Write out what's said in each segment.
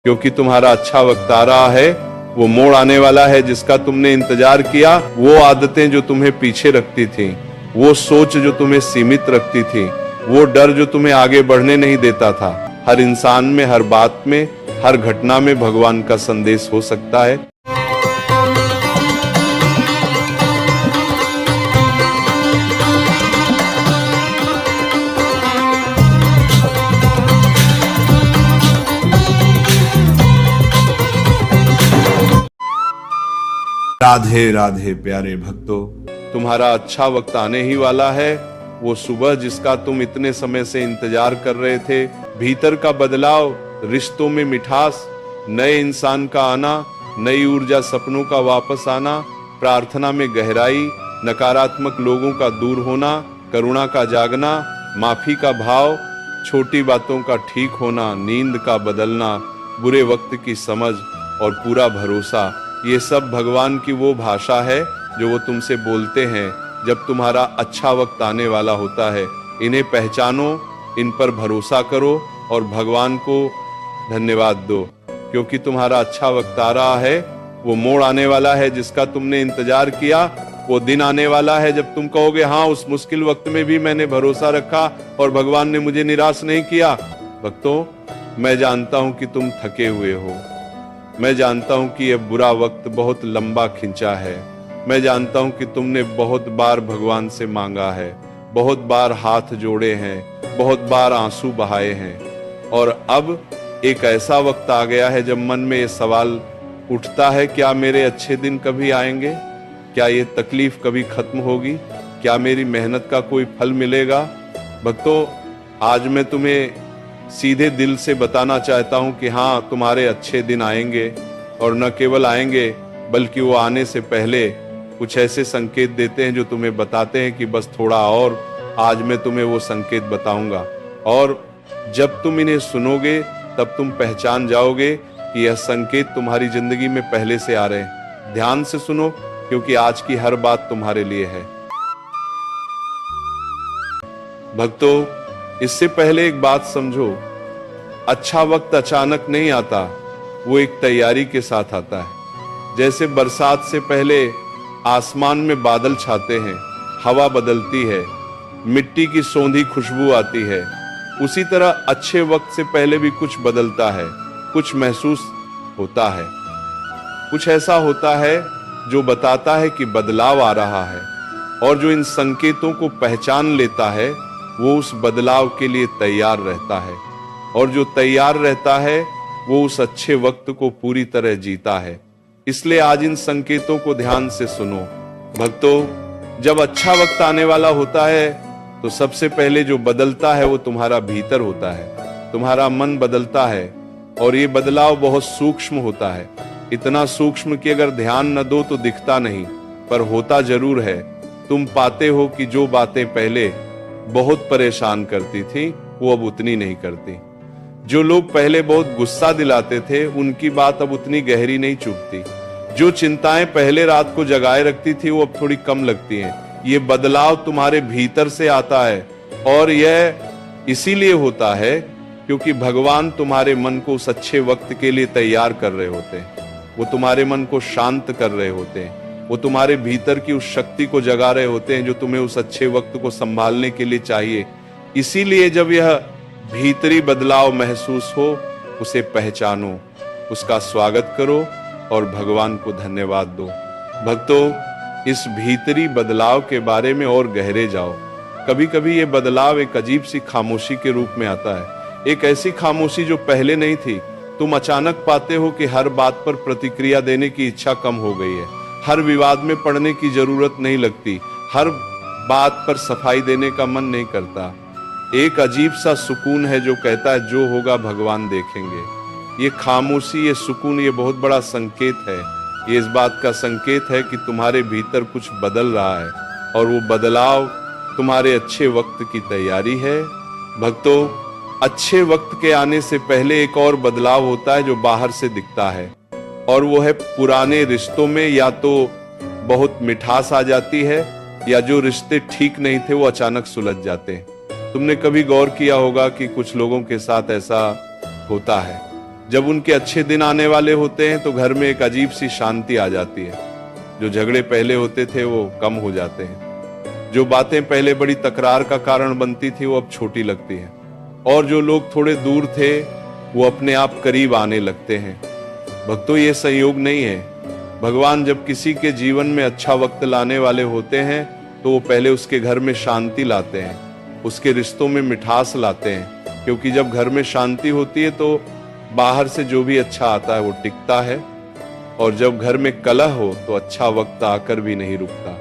क्योंकि तुम्हारा अच्छा वक्त आ रहा है। वो मोड़ आने वाला है जिसका तुमने इंतजार किया। वो आदतें जो तुम्हें पीछे रखती थी, वो सोच जो तुम्हें सीमित रखती थी, वो डर जो तुम्हें आगे बढ़ने नहीं देता था, हर इंसान में, हर बात में, हर घटना में भगवान का संदेश हो सकता है। राधे राधे प्यारे भक्तों, तुम्हारा अच्छा वक्त आने ही वाला है। वो सुबह जिसका तुम इतने समय से इंतजार कर रहे थे, भीतर का बदलाव, रिश्तों में मिठास, नए इंसान का आना, नई ऊर्जा, सपनों का वापस आना, प्रार्थना में गहराई, नकारात्मक लोगों का दूर होना, करुणा का जागना, माफी का भाव, छोटी बातों का ठीक होना, नींद का बदलना, बुरे वक्त की समझ और पूरा भरोसा, ये सब भगवान की वो भाषा है जो वो तुमसे बोलते हैं जब तुम्हारा अच्छा वक्त आने वाला होता है। इन्हें पहचानो, इन पर भरोसा करो और भगवान को धन्यवाद दो, क्योंकि तुम्हारा अच्छा वक्त आ रहा है। वो मोड़ आने वाला है जिसका तुमने इंतजार किया। वो दिन आने वाला है जब तुम कहोगे, हाँ, उस मुश्किल वक्त में भी मैंने भरोसा रखा और भगवान ने मुझे निराश नहीं किया। भक्तों, मैं जानता हूं कि तुम थके हुए हो। मैं जानता हूं कि यह बुरा वक्त बहुत लंबा खिंचा है। मैं जानता हूं कि तुमने बहुत बार भगवान से मांगा है, बहुत बार हाथ जोड़े हैं, बहुत बार आंसू बहाए हैं। और अब एक ऐसा वक्त आ गया है जब मन में ये सवाल उठता है, क्या मेरे अच्छे दिन कभी आएंगे? क्या ये तकलीफ कभी खत्म होगी? क्या मेरी मेहनत का कोई फल मिलेगा? भक्तों, आज मैं तुम्हें सीधे दिल से बताना चाहता हूं कि हाँ, तुम्हारे अच्छे दिन आएंगे, और न केवल आएंगे बल्कि वो आने से पहले कुछ ऐसे संकेत देते हैं जो तुम्हें बताते हैं कि बस थोड़ा और, आज मैं तुम्हें वो संकेत बताऊंगा। और जब तुम इन्हें सुनोगे तब तुम पहचान जाओगे कि यह संकेत तुम्हारी जिंदगी में पहले से आ रहे हैं। ध्यान से सुनो, क्योंकि आज की हर बात तुम्हारे लिए है। भक्तों, इससे पहले एक बात समझो, अच्छा वक्त अचानक नहीं आता, वो एक तैयारी के साथ आता है। जैसे बरसात से पहले आसमान में बादल छाते हैं, हवा बदलती है, मिट्टी की सौंधी खुशबू आती है, उसी तरह अच्छे वक्त से पहले भी कुछ बदलता है, कुछ महसूस होता है, कुछ ऐसा होता है जो बताता है कि बदलाव आ रहा है। और जो इन संकेतों को पहचान लेता है वो उस बदलाव के लिए तैयार रहता है, और जो तैयार रहता है वो उस अच्छे वक्त को पूरी तरह जीता है। इसलिए आज इन संकेतों को ध्यान से सुनो। भक्तों, जब अच्छा वक्त आने वाला होता है तो सबसे पहले जो बदलता है वो तुम्हारा भीतर होता है, तुम्हारा मन बदलता है। और ये बदलाव बहुत सूक्ष्म होता है, इतना सूक्ष्म कि अगर ध्यान न दो तो दिखता नहीं, पर होता जरूर है। तुम पाते हो कि जो बातें पहले बहुत परेशान करती थी वो अब उतनी नहीं करती। जो लोग पहले बहुत गुस्सा दिलाते थे उनकी बात अब उतनी गहरी नहीं चुभती। जो चिंताएं पहले रात को जगाए रखती थी वो अब थोड़ी कम लगती हैं। ये बदलाव तुम्हारे भीतर से आता है, और यह इसीलिए होता है क्योंकि भगवान तुम्हारे मन को उस अच्छे वक्त के लिए तैयार कर रहे होते हैं। वो तुम्हारे मन को शांत कर रहे होते हैं, वो तुम्हारे भीतर की उस शक्ति को जगा रहे होते हैं जो तुम्हें उस अच्छे वक्त को संभालने के लिए चाहिए। इसीलिए जब यह भीतरी बदलाव महसूस हो, उसे पहचानो, उसका स्वागत करो और भगवान को धन्यवाद दो। भक्तों, इस भीतरी बदलाव के बारे में और गहरे जाओ। कभी कभी ये बदलाव एक अजीब सी खामोशी के रूप में आता है, एक ऐसी खामोशी जो पहले नहीं थी। तुम अचानक पाते हो कि हर बात पर प्रतिक्रिया देने की इच्छा कम हो गई है, हर विवाद में पड़ने की जरूरत नहीं लगती, हर बात पर सफाई देने का मन नहीं करता। एक अजीब सा सुकून है जो कहता है जो होगा भगवान देखेंगे। ये खामोशी, ये सुकून, ये बहुत बड़ा संकेत है। ये इस बात का संकेत है कि तुम्हारे भीतर कुछ बदल रहा है, और वो बदलाव तुम्हारे अच्छे वक्त की तैयारी है। भक्तों, अच्छे वक्त के आने से पहले एक और बदलाव होता है जो बाहर से दिखता है, और वो है पुराने रिश्तों में या तो बहुत मिठास आ जाती है, या जो रिश्ते ठीक नहीं थे वो अचानक सुलझ जाते हैं। तुमने कभी गौर किया होगा कि कुछ लोगों के साथ ऐसा होता है जब उनके अच्छे दिन आने वाले होते हैं तो घर में एक अजीब सी शांति आ जाती है। जो झगड़े पहले होते थे वो कम हो जाते हैं। जो बातें पहले बड़ी तकरार का कारण बनती थी वो अब छोटी लगती है। और जो लोग थोड़े दूर थे वो अपने आप करीब आने लगते हैं। भक्तों, ये संयोग नहीं है। भगवान जब किसी के जीवन में अच्छा वक्त लाने वाले होते हैं तो वो पहले उसके घर में शांति लाते हैं, उसके रिश्तों में मिठास लाते हैं। क्योंकि जब घर में शांति होती है तो बाहर से जो भी अच्छा आता है वो टिकता है, और जब घर में कलह हो तो अच्छा वक्त आकर भी नहीं रुकता।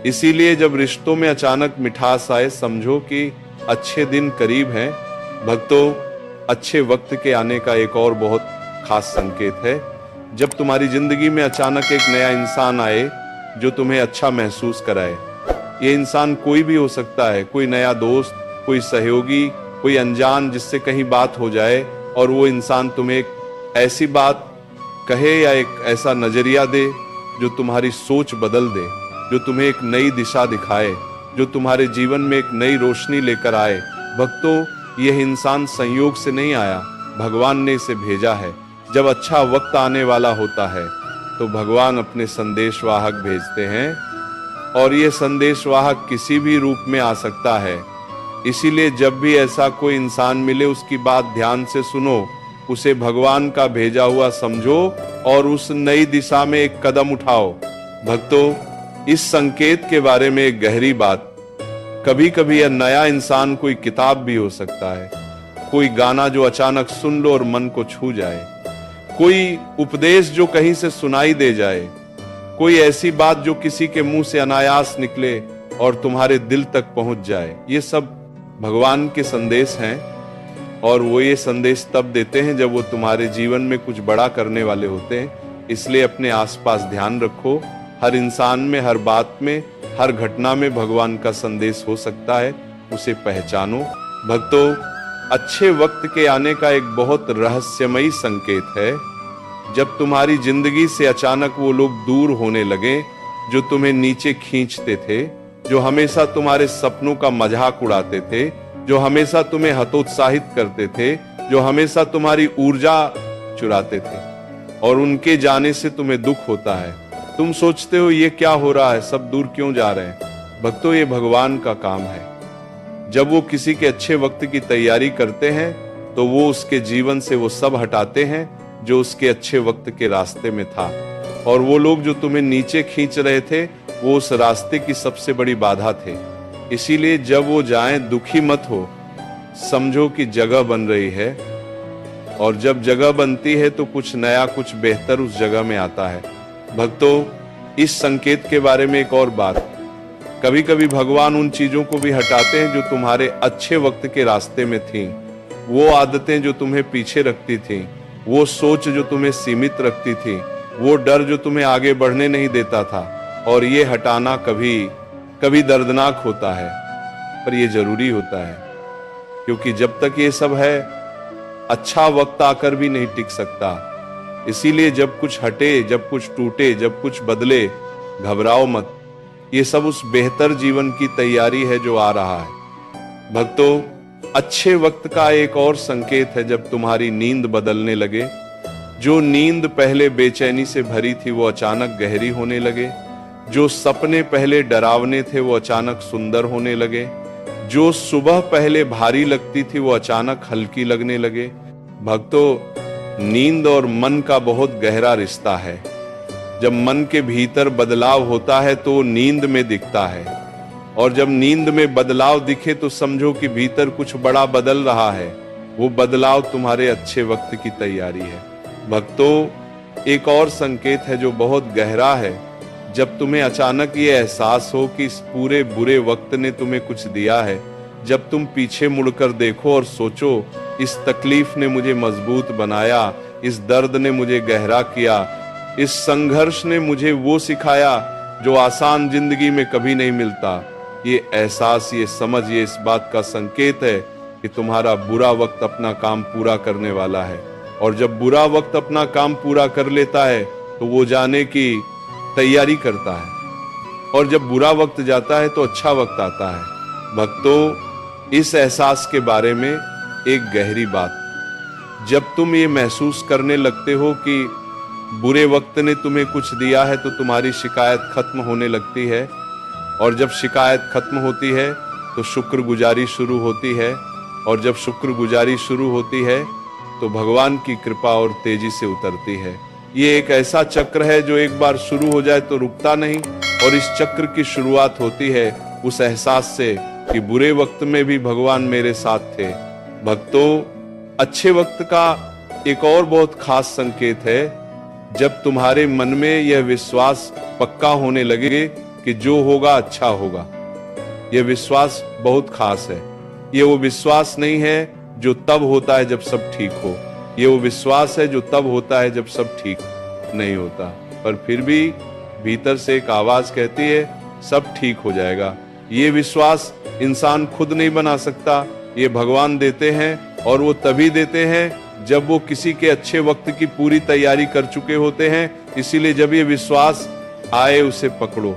इसीलिए जब रिश्तों में अचानक मिठास आए, समझो कि अच्छे दिन करीब हैं। भक्तों, अच्छे वक्त के आने का एक और बहुत खास संकेत है जब तुम्हारी जिंदगी में अचानक एक नया इंसान आए जो तुम्हें अच्छा महसूस कराए। ये इंसान कोई भी हो सकता है, कोई नया दोस्त, कोई सहयोगी, कोई अनजान जिससे कहीं बात हो जाए और वो इंसान तुम्हें एक ऐसी बात कहे या एक ऐसा नजरिया दे जो तुम्हारी सोच बदल दे, जो तुम्हें एक नई दिशा दिखाए, जो तुम्हारे जीवन में एक नई रोशनी लेकर आए। भक्तों, यह इंसान संयोग से नहीं आया, भगवान ने इसे भेजा है। जब अच्छा वक्त आने वाला होता है तो भगवान अपने संदेशवाहक भेजते हैं, और ये संदेशवाहक किसी भी रूप में आ सकता है। इसीलिए जब भी ऐसा कोई इंसान मिले उसकी बात ध्यान से सुनो, उसे भगवान का भेजा हुआ समझो और उस नई दिशा में एक कदम उठाओ। भक्तों, इस संकेत के बारे में एक गहरी बात, कभी कभी यह नया इंसान कोई किताब भी हो सकता है, कोई गाना जो अचानक सुन लो और मन को छू जाए, कोई उपदेश जो कहीं से सुनाई दे जाए, कोई ऐसी बात जो किसी के मुंह से अनायास निकले और तुम्हारे दिल तक पहुंच जाए। ये सब भगवान के संदेश हैं, और वो ये संदेश तब देते हैं जब वो तुम्हारे जीवन में कुछ बड़ा करने वाले होते हैं। इसलिए अपने आसपास ध्यान रखो, हर इंसान में, हर बात में, हर घटना में भगवान का संदेश हो सकता है, उसे पहचानो। भक्तों, अच्छे वक्त के आने का एक बहुत रहस्यमयी संकेत है जब तुम्हारी जिंदगी से अचानक वो लोग दूर होने लगे जो तुम्हें नीचे खींचते थे, जो हमेशा तुम्हारे सपनों का मजाक उड़ाते थे, जो हमेशा तुम्हें हतोत्साहित करते थे, जो हमेशा तुम्हारी ऊर्जा चुराते थे, और उनके जाने से तुम्हें दुख होता है। तुम सोचते हो ये क्या हो रहा है, सब दूर क्यों जा रहे हैं। भक्तों, ये भगवान का काम है। जब वो किसी के अच्छे वक्त की तैयारी करते हैं तो वो उसके जीवन से वो सब हटाते हैं जो उसके अच्छे वक्त के रास्ते में था, और वो लोग जो तुम्हें नीचे खींच रहे थे वो उस रास्ते की सबसे बड़ी बाधा थे। इसीलिए जब वो जाएं, दुखी मत हो, समझो कि जगह बन रही है, और जब जगह बनती है तो कुछ नया, कुछ बेहतर उस जगह में आता है। भक्तों, इस संकेत के बारे में एक और बात, कभी कभी भगवान उन चीजों को भी हटाते हैं जो तुम्हारे अच्छे वक्त के रास्ते में थीं, वो आदतें जो तुम्हें पीछे रखती थीं, वो सोच जो तुम्हें सीमित रखती थी, वो डर जो तुम्हें आगे बढ़ने नहीं देता था। और ये हटाना कभी कभी दर्दनाक होता है, पर ये जरूरी होता है, क्योंकि जब तक ये सब है अच्छा वक्त आकर भी नहीं टिक सकता। इसीलिए जब कुछ हटे, जब कुछ टूटे, जब कुछ बदले, घबराओ मत। ये सब उस बेहतर जीवन की तैयारी है जो आ रहा है। भक्तों, अच्छे वक्त का एक और संकेत है जब तुम्हारी नींद बदलने लगे। जो नींद पहले बेचैनी से भरी थी वो अचानक गहरी होने लगे, जो सपने पहले डरावने थे वो अचानक सुंदर होने लगे, जो सुबह पहले भारी लगती थी वो अचानक हल्की लगने लगे। भक्तों, नींद और मन का बहुत गहरा रिश्ता है। जब मन के भीतर बदलाव होता है तो नींद में दिखता है, और जब नींद में बदलाव दिखे तो समझो कि भीतर कुछ बड़ा बदल रहा है। वो बदलाव तुम्हारे अच्छे वक्त की तैयारी है। भक्तों, एक और संकेत है जो बहुत गहरा है, जब तुम्हें अचानक ये एहसास हो कि इस पूरे बुरे वक्त ने तुम्हें कुछ दिया है। जब तुम पीछे मुड़कर देखो और सोचो, इस तकलीफ ने मुझे मजबूत बनाया, इस दर्द ने मुझे गहरा किया, इस संघर्ष ने मुझे वो सिखाया जो आसान जिंदगी में कभी नहीं मिलता। ये एहसास, ये समझ, ये इस बात का संकेत है कि तुम्हारा बुरा वक्त अपना काम पूरा करने वाला है। और जब बुरा वक्त अपना काम पूरा कर लेता है तो वो जाने की तैयारी करता है, और जब बुरा वक्त जाता है तो अच्छा वक्त आता है। भक्तों, इस एहसास के बारे में एक गहरी बात, जब तुम ये महसूस करने लगते हो कि बुरे वक्त ने तुम्हें कुछ दिया है तो तुम्हारी शिकायत खत्म होने लगती है, और जब शिकायत खत्म होती है तो शुक्रगुजारी शुरू होती है, और जब शुक्रगुजारी शुरू होती है तो भगवान की कृपा और तेजी से उतरती है। ये एक ऐसा चक्र है जो एक बार शुरू हो जाए तो रुकता नहीं, और इस चक्र की शुरुआत होती है उस एहसास से कि बुरे वक्त में भी भगवान मेरे साथ थे। भक्तों, अच्छे वक्त का एक और बहुत खास संकेत है जब तुम्हारे मन में यह विश्वास पक्का होने लगे कि जो होगा अच्छा होगा। यह विश्वास बहुत खास है। ये वो विश्वास नहीं है जो तब होता है जब सब ठीक हो, ये वो विश्वास है जो तब होता है जब सब ठीक नहीं होता, पर फिर भी भीतर से एक आवाज कहती है सब ठीक हो जाएगा। ये विश्वास इंसान खुद नहीं बना सकता, ये भगवान देते हैं, और वो तभी देते हैं जब वो किसी के अच्छे वक्त की पूरी तैयारी कर चुके होते हैं। इसीलिए जब ये विश्वास आए उसे पकड़ो,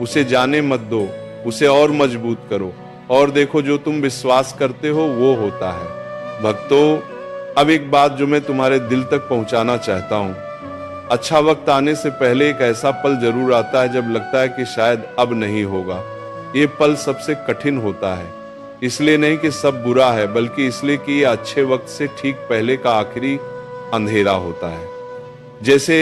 उसे जाने मत दो, उसे और मजबूत करो, और देखो जो तुम विश्वास करते हो वो होता है। भक्तों, अब एक बात जो मैं तुम्हारे दिल तक पहुंचाना चाहता हूं। अच्छा वक्त आने से पहले एक ऐसा पल जरूर आता है जब लगता है कि शायद अब नहीं होगा। ये पल सबसे कठिन होता है, इसलिए नहीं कि सब बुरा है, बल्कि इसलिए कि ये अच्छे वक्त से ठीक पहले का आखिरी अंधेरा होता है। जैसे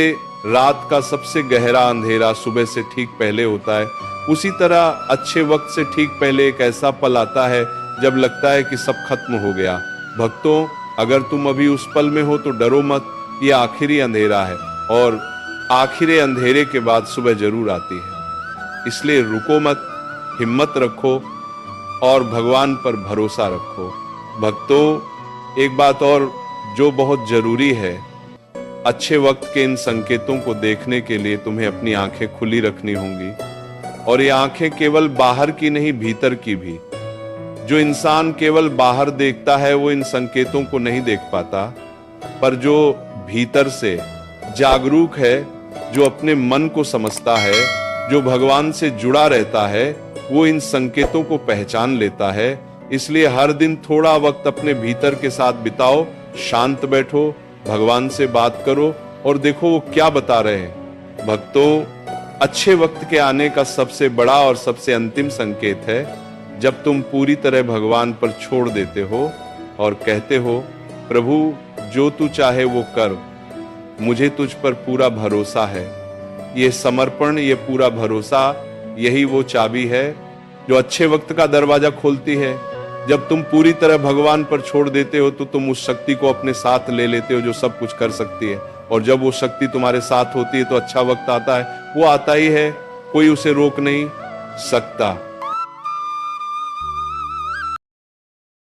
रात का सबसे गहरा अंधेरा सुबह से ठीक पहले होता है, उसी तरह अच्छे वक्त से ठीक पहले एक ऐसा पल आता है जब लगता है कि सब खत्म हो गया। भक्तों, अगर तुम अभी उस पल में हो तो डरो मत, ये आखिरी अंधेरा है, और आखिरी अंधेरे के बाद सुबह जरूर आती है। इसलिए रुको मत, हिम्मत रखो और भगवान पर भरोसा रखो। भक्तों, एक बात और जो बहुत जरूरी है, अच्छे वक्त के इन संकेतों को देखने के लिए तुम्हें अपनी आंखें खुली रखनी होंगी, और ये आंखें केवल बाहर की नहीं, भीतर की भी। जो इंसान केवल बाहर देखता है वो इन संकेतों को नहीं देख पाता, पर जो भीतर से जागरूक है, जो अपने मन को समझता है, जो भगवान से जुड़ा रहता है, वो इन संकेतों को पहचान लेता है। इसलिए हर दिन थोड़ा वक्त अपने भीतर के साथ बिताओ, शांत बैठो, भगवान से बात करो और देखो वो क्या बता रहे हैं। भक्तों, अच्छे वक्त के आने का सबसे बड़ा और सबसे अंतिम संकेत है जब तुम पूरी तरह भगवान पर छोड़ देते हो और कहते हो, प्रभु जो तू चाहे वो कर, मुझे तुझ पर पूरा भरोसा है। ये समर्पण, ये पूरा भरोसा, यही वो चाबी है जो अच्छे वक्त का दरवाजा खोलती है। जब तुम पूरी तरह भगवान पर छोड़ देते हो तो तुम उस शक्ति को अपने साथ ले लेते हो जो सब कुछ कर सकती है, और जब वो शक्ति तुम्हारे साथ होती है तो अच्छा वक्त आता है। वो आता ही है, कोई उसे रोक नहीं सकता।